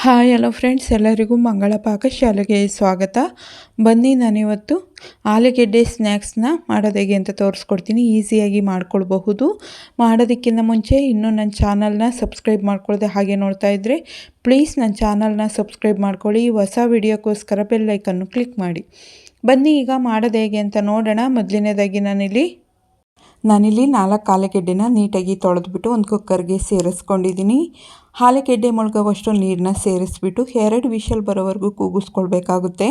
Hi hello friends, ಎಲ್ಲರಿಗೂ ಮಂಗಳ ಪಾಕಶಾಲೆಗೆ ಸ್ವಾಗತ. ಬನ್ನಿ, ನಾನಿವತ್ತು ಆಲೂಗೆಡ್ಡೆ ಸ್ನ್ಯಾಕ್ಸ್ನ ಮಾಡೋದು ಹೇಗೆ ಅಂತ ತೋರಿಸ್ಕೊಡ್ತೀನಿ. ಈಸಿಯಾಗಿ ಮಾಡ್ಕೊಳ್ಬಹುದು. ಮಾಡೋದಕ್ಕಿಂತ ಮುಂಚೆ ಇನ್ನೂ ನನ್ನ ಚಾನಲ್ನ ಸಬ್ಸ್ಕ್ರೈಬ್ ಮಾಡ್ಕೊಳ್ಳದೆ ಹಾಗೆ ನೋಡ್ತಾ ಇದ್ದರೆ ಪ್ಲೀಸ್ ನನ್ನ ಚಾನಲ್ನ ಸಬ್ಸ್ಕ್ರೈಬ್ ಮಾಡ್ಕೊಳ್ಳಿ. ಹೊಸ ವಿಡಿಯೋಕ್ಕೋಸ್ಕರ ಬೆಲ್ ಐಕನ್ನು ಕ್ಲಿಕ್ ಮಾಡಿ. ಬನ್ನಿ ಈಗ ಮಾಡೋದು ಹೇಗೆ ಅಂತ ನೋಡೋಣ. ಮೊದಲನೇದಾಗಿ ನಾನಿಲ್ಲಿ 4 ಆಲೂಗೆಡ್ಡೆನ ನೀಟಾಗಿ ತೊಳೆದ್ಬಿಟ್ಟು ಒಂದು ಕುಕ್ಕರ್ಗೆ ಸೇರಿಸ್ಕೊಂಡಿದ್ದೀನಿ. ಆಲೂಗೆಡ್ಡೆ ಮುಳುಗುವಷ್ಟು ನೀರನ್ನ ಸೇರಿಸ್ಬಿಟ್ಟು 2 ವಿಷಲ್ ಬರೋವರೆಗೂ ಕೂಗಿಸ್ಕೊಳ್ಬೇಕಾಗುತ್ತೆ.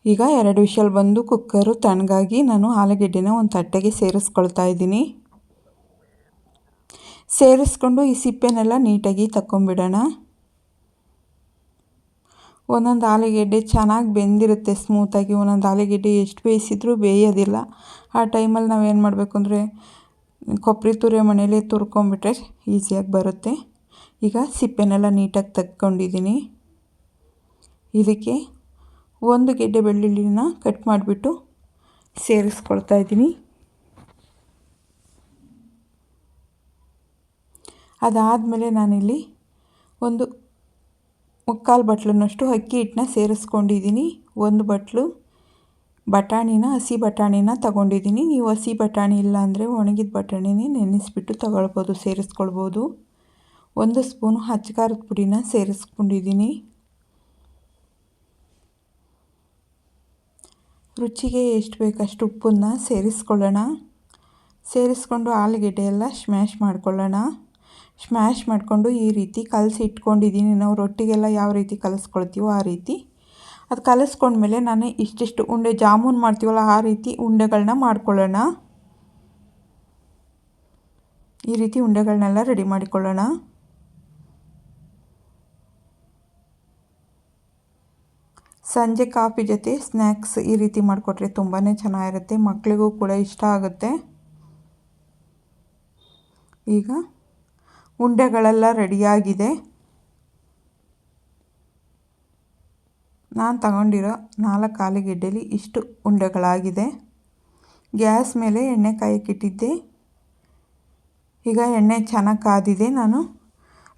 ಈಗ 2 ವಿಷಲ್ ಬಂದು ಕುಕ್ಕರು ತಣ್ಣಗಾಗಿ ನಾನು ಆಲೂಗೆಡ್ಡೆನ ಒಂದು ತಟ್ಟೆಗೆ ಸೇರಿಸ್ಕೊಳ್ತಾ ಇದ್ದೀನಿ. ಸೇರಿಸ್ಕೊಂಡು ಈ ಸಿಪ್ಪೆನೆಲ್ಲ ನೀಟಾಗಿ ತಗೊಂಬಿಡೋಣ. ಒಂದೊಂದು ಆಲೂಗೆಡ್ಡೆ ಚೆನ್ನಾಗಿ ಬೆಂದಿರುತ್ತೆ ಸ್ಮೂತಾಗಿ. ಒಂದೊಂದು ಆಲೂಗೆಡ್ಡೆ ಎಷ್ಟು ಬೇಯಿಸಿದ್ರೂ ಬೇಯೋದಿಲ್ಲ. ಆ ಟೈಮಲ್ಲಿ ನಾವೇನು ಮಾಡಬೇಕು ಅಂದರೆ ಕೊಬ್ಬರಿ ತುರಿಯೋ ಮನೇಲಿ ತುರ್ಕೊಂಬಿಟ್ರೆ ಈಸಿಯಾಗಿ ಬರುತ್ತೆ. ಈಗ ಸಿಪ್ಪೆನೆಲ್ಲ ನೀಟಾಗಿ ತಗೊಂಡಿದ್ದೀನಿ. ಇದಕ್ಕೆ 1 ಗೆಡ್ಡೆ ಬೆಳ್ಳುಳ್ಳಿನ ಕಟ್ ಮಾಡಿಬಿಟ್ಟು ಸೇರಿಸ್ಕೊಳ್ತಾ ಇದ್ದೀನಿ. ಅದಾದಮೇಲೆ ನಾನಿಲ್ಲಿ ಒಂದು 3/4 ಬಟ್ಲನ್ನಷ್ಟು ಅಕ್ಕಿ ಹಿಟ್ಟನ್ನ ಸೇರಿಸ್ಕೊಂಡಿದ್ದೀನಿ. 1 ಬಟ್ಲು ಹಸಿ ಬಟಾಣಿನ ತಗೊಂಡಿದ್ದೀನಿ. ನೀವು ಹಸಿ ಬಟಾಣಿ ಇಲ್ಲ ಅಂದರೆ ಒಣಗಿದ ಬಟಾಣಿನೇ ನೆನೆಸ್ಬಿಟ್ಟು ತಗೊಳ್ಬೋದು, ಸೇರಿಸ್ಕೊಳ್ಬೋದು. 1 ಸ್ಪೂನು ಅಚ್ಚ ಖಾರದ ಪುಡಿನ ಸೇರಿಸ್ಕೊಂಡಿದ್ದೀನಿ. ರುಚಿಗೆ ಎಷ್ಟು ಬೇಕಷ್ಟು ಉಪ್ಪನ್ನು ಸೇರಿಸ್ಕೊಳ್ಳೋಣ. ಸೇರಿಸ್ಕೊಂಡು ಆಲೂಗೆಡ್ಡೆ ಎಲ್ಲ ಸ್ಮ್ಯಾಶ್ ಮಾಡ್ಕೊಳ್ಳೋಣ. ಸ್ಮ್ಯಾಶ್ ಮಾಡಿಕೊಂಡು ಈ ರೀತಿ ಕಲಸಿ ಇಟ್ಕೊಂಡಿದ್ದೀನಿ. ನಾವು ರೊಟ್ಟಿಗೆಲ್ಲ ಯಾವ ರೀತಿ ಕಲಿಸ್ಕೊಳ್ತೀವೋ ಆ ರೀತಿ. ಅದು ಕಲಿಸ್ಕೊಂಡ್ಮೇಲೆ ನಾನು ಇಷ್ಟಿಷ್ಟು ಉಂಡೆ ಜಾಮೂನ್ ಮಾಡ್ತೀವಲ್ಲ ಆ ರೀತಿ ಉಂಡೆಗಳನ್ನ ಮಾಡ್ಕೊಳ್ಳೋಣ. ಈ ರೀತಿ ಉಂಡೆಗಳನ್ನೆಲ್ಲ ರೆಡಿ ಮಾಡಿಕೊಳ್ಳೋಣ. ಸಂಜೆ ಕಾಫಿ ಜೊತೆ ಸ್ನ್ಯಾಕ್ಸ್ ಈ ರೀತಿ ಮಾಡಿಕೊಟ್ರೆ ತುಂಬಾ ಚೆನ್ನಾಗಿರುತ್ತೆ. ಮಕ್ಕಳಿಗೂ ಕೂಡ ಇಷ್ಟ ಆಗುತ್ತೆ. ಈಗ ಉಂಡೆಗಳೆಲ್ಲ ರೆಡಿಯಾಗಿದೆ. ನಾನು ತಗೊಂಡಿರೋ 4 ಆಲೂಗೆಡ್ಡೆಲಿ ಇಷ್ಟು ಉಂಡೆಗಳಾಗಿದೆ. ಗ್ಯಾಸ್ ಮೇಲೆ ಎಣ್ಣೆ ಕಾಯಕ್ಕಿಟ್ಟಿದ್ದೆ. ಈಗ ಎಣ್ಣೆ ಚೆನ್ನಾಗಿ ಕಾದಿದೆ. ನಾನು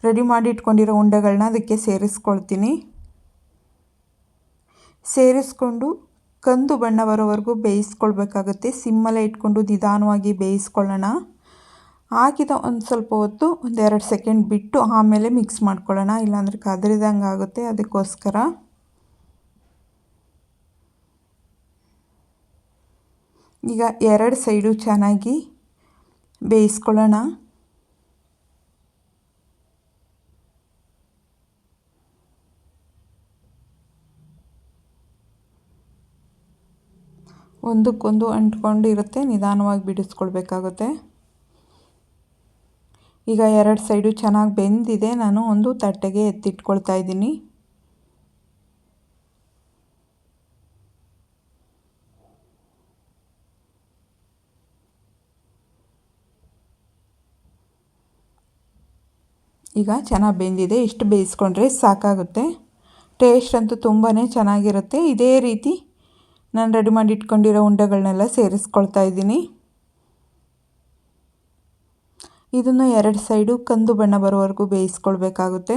ರೆಡಿ ಮಾಡಿ ಇಟ್ಕೊಂಡಿರೋ ಉಂಡೆಗಳನ್ನ ಅದಕ್ಕೆ ಸೇರಿಸ್ಕೊಳ್ತೀನಿ. ಸೇರಿಸ್ಕೊಂಡು ಕಂದು ಬಣ್ಣ ಬರೋವರೆಗೂ ಬೇಯಿಸ್ಕೊಳ್ಬೇಕಾಗುತ್ತೆ. ಸಿಮ್ಮಲ್ಲೇ ಇಟ್ಕೊಂಡು ನಿಧಾನವಾಗಿ ಬೇಯಿಸ್ಕೊಳ್ಳೋಣ. ಹಾಕಿದ ಒಂದು ಸ್ವಲ್ಪ ಹೊತ್ತು 1-2 ಸೆಕೆಂಡ್ ಬಿಟ್ಟು ಆಮೇಲೆ ಮಿಕ್ಸ್ ಮಾಡ್ಕೊಳ್ಳೋಣ, ಇಲ್ಲಾಂದರೆ ಕದರಿದಂಗೆ ಆಗುತ್ತೆ. ಅದಕ್ಕೋಸ್ಕರ ಈಗ 2 ಸೈಡು ಚೆನ್ನಾಗಿ ಬೇಯಿಸ್ಕೊಳ್ಳೋಣ. ಒಂದಕ್ಕೊಂದು ಅಂಟ್ಕೊಂಡಿರುತ್ತೆ, ನಿಧಾನವಾಗಿ ಬಿಡಿಸ್ಕೊಳ್ಬೇಕಾಗುತ್ತೆ. ಈಗ 2 ಸೈಡು ಚೆನ್ನಾಗಿ ಬೆಂದಿದೆ. ನಾನು ಒಂದು ತಟ್ಟೆಗೆ ಎತ್ತಿಟ್ಕೊಳ್ತಾ ಇದ್ದೀನಿ. ಈಗ ಚೆನ್ನಾಗಿ ಬೆಂದಿದೆ. ಇಷ್ಟು ಬೇಯಿಸ್ಕೊಂಡ್ರೆ ಸಾಕಾಗುತ್ತೆ. ಟೇಸ್ಟ್ ಅಂತೂ ತುಂಬಾ ಚೆನ್ನಾಗಿರುತ್ತೆ. ಇದೇ ರೀತಿ ನಾನು ರೆಡಿ ಮಾಡಿ ಇಟ್ಕೊಂಡಿರೋ ಉಂಡೆಗಳನ್ನೆಲ್ಲ ಸೇರಿಸ್ಕೊಳ್ತಾ ಇದ್ದೀನಿ. ಇದನ್ನು 2 ಸೈಡು ಕಂದು ಬಣ್ಣ ಬರೋವರೆಗೂ ಬೇಯಿಸ್ಕೊಳ್ಬೇಕಾಗುತ್ತೆ.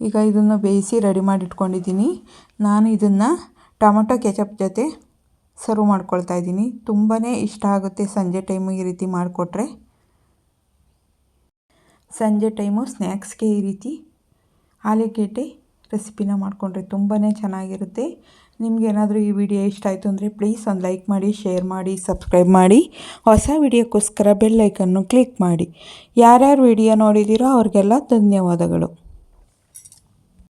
ಈಗ ಇದನ್ನು ಬೇಯಿಸಿ ರೆಡಿ ಮಾಡಿ ಇಟ್ಕೊಂಡಿದ್ದೀನಿ. ನಾನು ಇದನ್ನು ಟೊಮೊಟೊ ಕೆಚಪ್ ಜೊತೆ ಸರ್ವ್ ಮಾಡ್ಕೊಳ್ತಾ ಇದ್ದೀನಿ. ತುಂಬಾ ಇಷ್ಟ ಆಗುತ್ತೆ ಸಂಜೆ ಟೈಮು ಈ ರೀತಿ ಮಾಡಿಕೊಟ್ರೆ. ಸಂಜೆ ಟೈಮು ಸ್ನ್ಯಾಕ್ಸ್ಗೆ ಈ ರೀತಿ ಆಲೂಗೆಡ್ಡೆ ರೆಸಿಪಿನ ಮಾಡಿಕೊಂಡ್ರೆ ತುಂಬಾ ಚೆನ್ನಾಗಿರುತ್ತೆ. ನಿಮಗೇನಾದರೂ ಈ ವಿಡಿಯೋ ಇಷ್ಟ ಆಯಿತು ಅಂದರೆ ಪ್ಲೀಸ್ ಒಂದು ಲೈಕ್ ಮಾಡಿ, ಶೇರ್ ಮಾಡಿ, ಸಬ್ಸ್ಕ್ರೈಬ್ ಮಾಡಿ. ಹೊಸ ವಿಡಿಯೋಕ್ಕೋಸ್ಕರ ಬೆಲ್ ಐಕನ್ನು ಕ್ಲಿಕ್ ಮಾಡಿ. ಯಾರ್ಯಾರು ವಿಡಿಯೋ ನೋಡಿದ್ದೀರೋ ಅವ್ರಿಗೆಲ್ಲ ಧನ್ಯವಾದಗಳು.